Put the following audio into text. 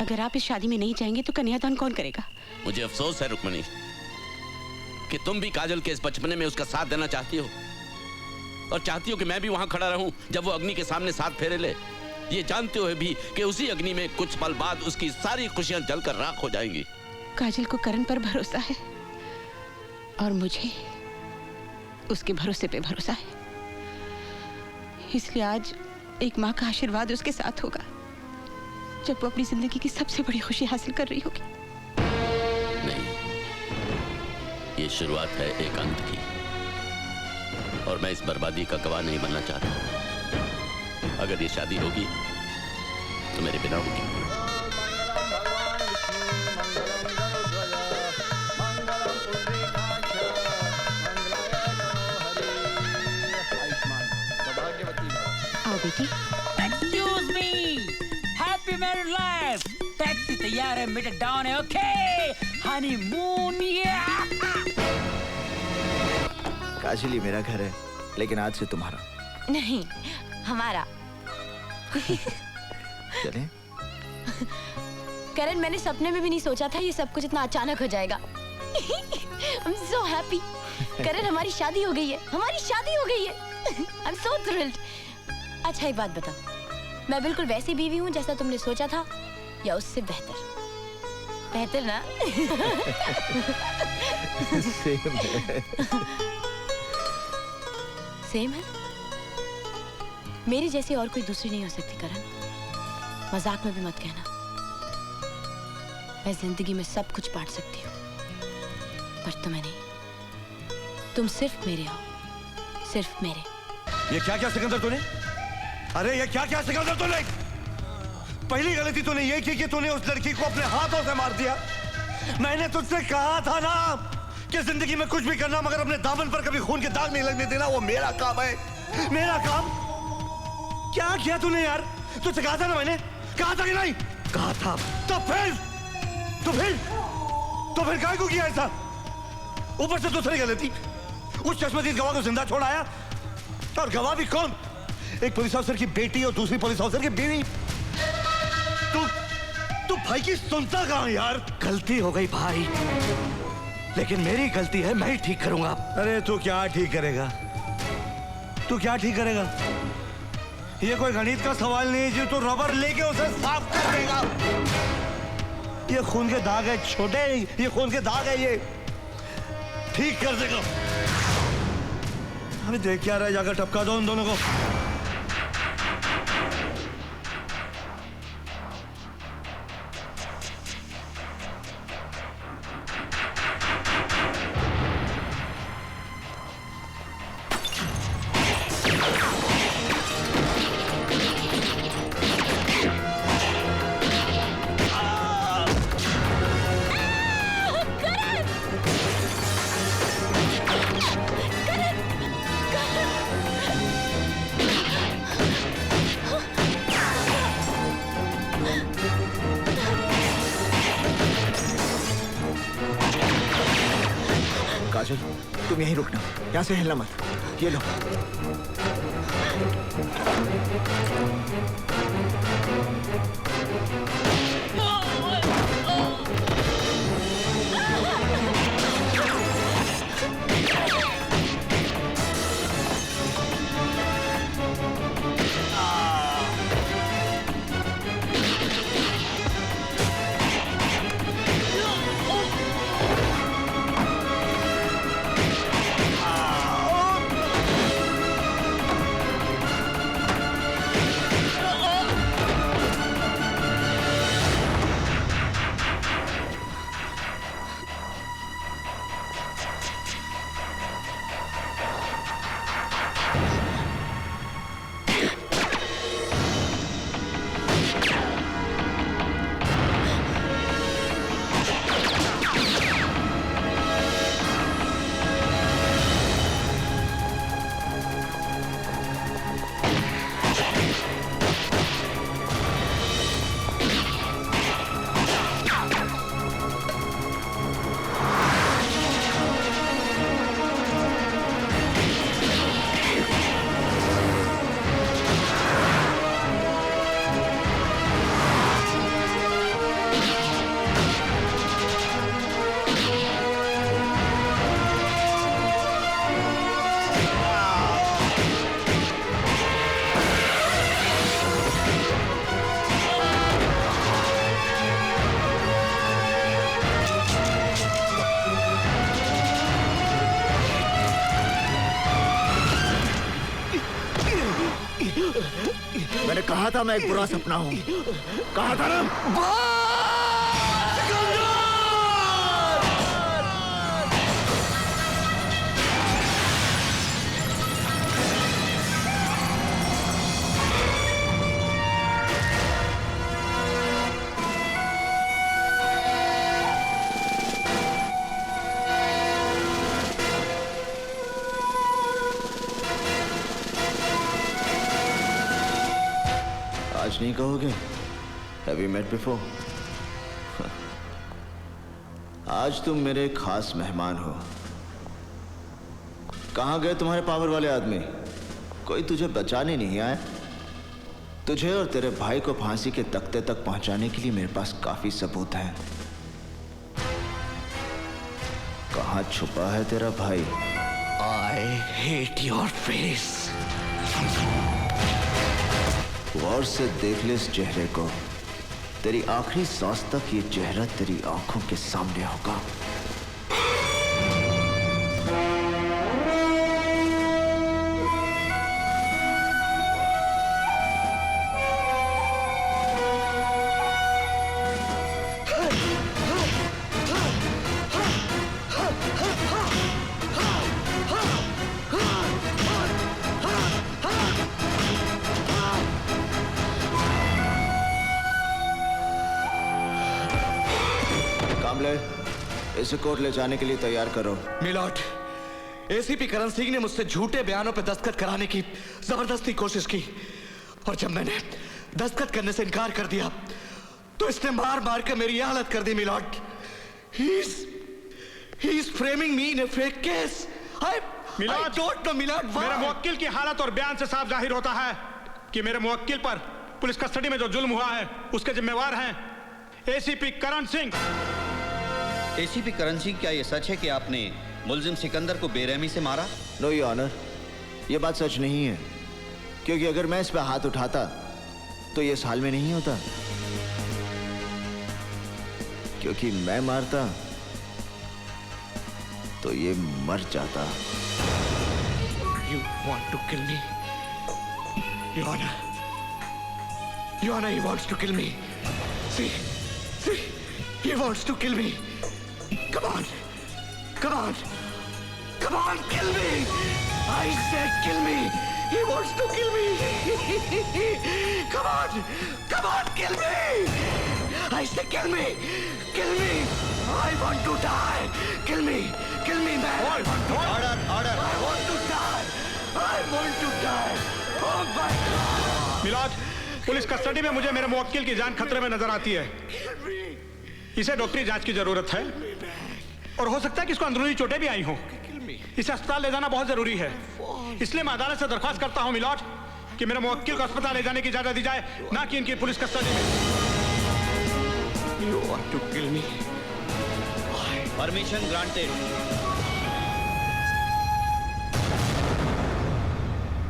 अगर आप इस शादी में नहीं जाएंगे तो कन्यादान कौन करेगा? मुझे अफसोस है रुक्मिणी कि तुम भी काजल के इस बचपने में उसका साथ देना चाहती हो और चाहती हो कि मैं भी वहां खड़ा रहूं जब वो अग्नि के सामने साथ फेरे ले, ये जानते हुए भी कि उसी अग्नि में कुछ पल बाद उसकी सारी खुशियां जलकर राख हो जाएंगी। काजल को करण पर भरोसा है और मुझे उसके भरोसे पे भरोसा है, इसलिए आज एक माँ का आशीर्वाद उसके साथ होगा जब वो अपनी जिंदगी की सबसे बड़ी खुशी हासिल कर रही होगी। नहीं, ये शुरुआत है एक अंत की और मैं इस बर्बादी का गवाह नहीं बनना चाहता। अगर ये शादी होगी तो मेरे बिना होगी। आओ बेटी। Excuse me, happy married life. Taxi तैयार है, मीटर डाउन है, ओके? हनीमून काजल ये मेरा घर है, लेकिन आज से तुम्हारा नहीं, हमारा। चलें? करण, मैंने सपने में भी नहीं सोचा था ये सब कुछ इतना अचानक हो जाएगा। I'm so happy. करण, हमारी शादी हो गई है, हमारी शादी हो गई है। I'm so thrilled. अच्छा एक बात बता, मैं बिल्कुल वैसी बीवी हूँ जैसा तुमने सोचा था या उससे बेहतर? बेहतर ना? सेम है। सेम है? मेरी जैसी और कोई दूसरी नहीं हो सकती करण, मजाक में भी मत कहना। मैं जिंदगी में सब कुछ बांट सकती हूँ पर तुम्हें नहीं। तुम सिर्फ मेरे हो, सिर्फ मेरे। ये क्या क्या सिकंदर तूने? अरे ये क्या क्या सिकंदर तूने? पहली गलती तूने ये की कि तूने उस लड़की को अपने हाथों से मार दिया। मैंने तुझसे कहा था ना कि जिंदगी में कुछ भी करना मगर अपने दामन पर कभी खून के दाग नहीं लगने देना, वो मेरा काम है, मेरा काम। क्या किया तूने यार? तुझसे कहा था ना, मैंने कहा था कि नहीं? कहा था। तो फिर काय को किया ऐसा? ऊपर से दूसरी गलती, उस चश्मदीद गवाह को जिंदा छोड़ाया, और गवाह भी कौन? एक पुलिस ऑफिसर की बेटी और दूसरी पुलिस ऑफिसर की बीवी। तू भाई की सुनता कहां यार? गलती हो गई भाई, लेकिन मेरी गलती है, मैं ही ठीक करूंगा। अरे तू क्या ठीक करेगा? तू क्या ठीक करेगा? ये कोई गणित का सवाल नहीं है जो तू रबर लेके उसे साफ कर देगा। ये खून के दाग है छोटे, ये खून के दाग है, ये ठीक कर देगा। अभी देख क्या रहा है, जाकर टपका दो उन दोनों को। काजल, तुम यहीं रुकना, यहाँ से हिलना मत। ये लो। कहा था मैं एक बुरा सपना हूँ, कहा था ना। आज नहीं कहोगे? Have you met before? आज तुम मेरे खास मेहमान हो। कहां गए तुम्हारे पावर वाले आदमी? कोई तुझे बचाने नहीं आया? तुझे और तेरे भाई को फांसी के तख्ते तक पहुंचाने के लिए मेरे पास काफी सबूत हैं। कहां छुपा है तेरा भाई? I hate your face. गौर से देख ले इस चेहरे को। तेरी आखिरी सांस तक ये चेहरा तेरी आंखों के सामने होगा। इसे कोर्ट ले जाने के लिए तैयार करो। मिलॉर्ड, एसीपी करण सिंह ने मुझसे झूठे बयानों पर दस्तखत कराने की जबरदस्ती कोशिश की और जब मैंने दस्तखत करने से इनकार कर दिया तो इसने मार मार कर मेरी हालत कर दी। Milord, he is framing me in a fake case. I don't know, my lord. मेरे मुवक्किल की हालत और बयान से साफ जाहिर होता है कि मेरे मुवक्किल पर पुलिस कस्टडी में जो जुल्म हुआ है उसके जिम्मेवार हैं एसीपी करण सिंह। एसीपी करण सिंह, क्या ये सच है कि आपने मुलजिम सिकंदर को बेरहमी से मारा? नो योर ऑनर, ये बात सच नहीं है, क्योंकि अगर मैं इस पे हाथ उठाता तो ये इस हाल में नहीं होता, क्योंकि मैं मारता तो ये मर जाता। You want to kill me? Your Honor. Your Honor, he wants to kill me. See, he wants to kill me. Come on, come on, come on, kill me! I said kill me! He wants to kill me! Come on, kill me! I said kill me! Kill me! I want to die! Kill me, man! I want to Order! I want to die! I want to die! Oh my God! My lord, police custody में मुझे मेरे मुवक्किल की जान खतरे में नजर आती है। इसे डॉक्टरी जांच की जरूरत है और हो सकता है कि इसको अंदरूनी चोटें भी आई हों। इसे अस्पताल ले जाना बहुत जरूरी है, इसलिए मैं अदालत से दरख्वास्त करता हूं मिलॉर्ड कि मेरे मुवक्किल को अस्पताल ले जाने की इजाजत दी जाए, ना कि इनकी पुलिस कस्टडी में। You want to kill me? Permission granted.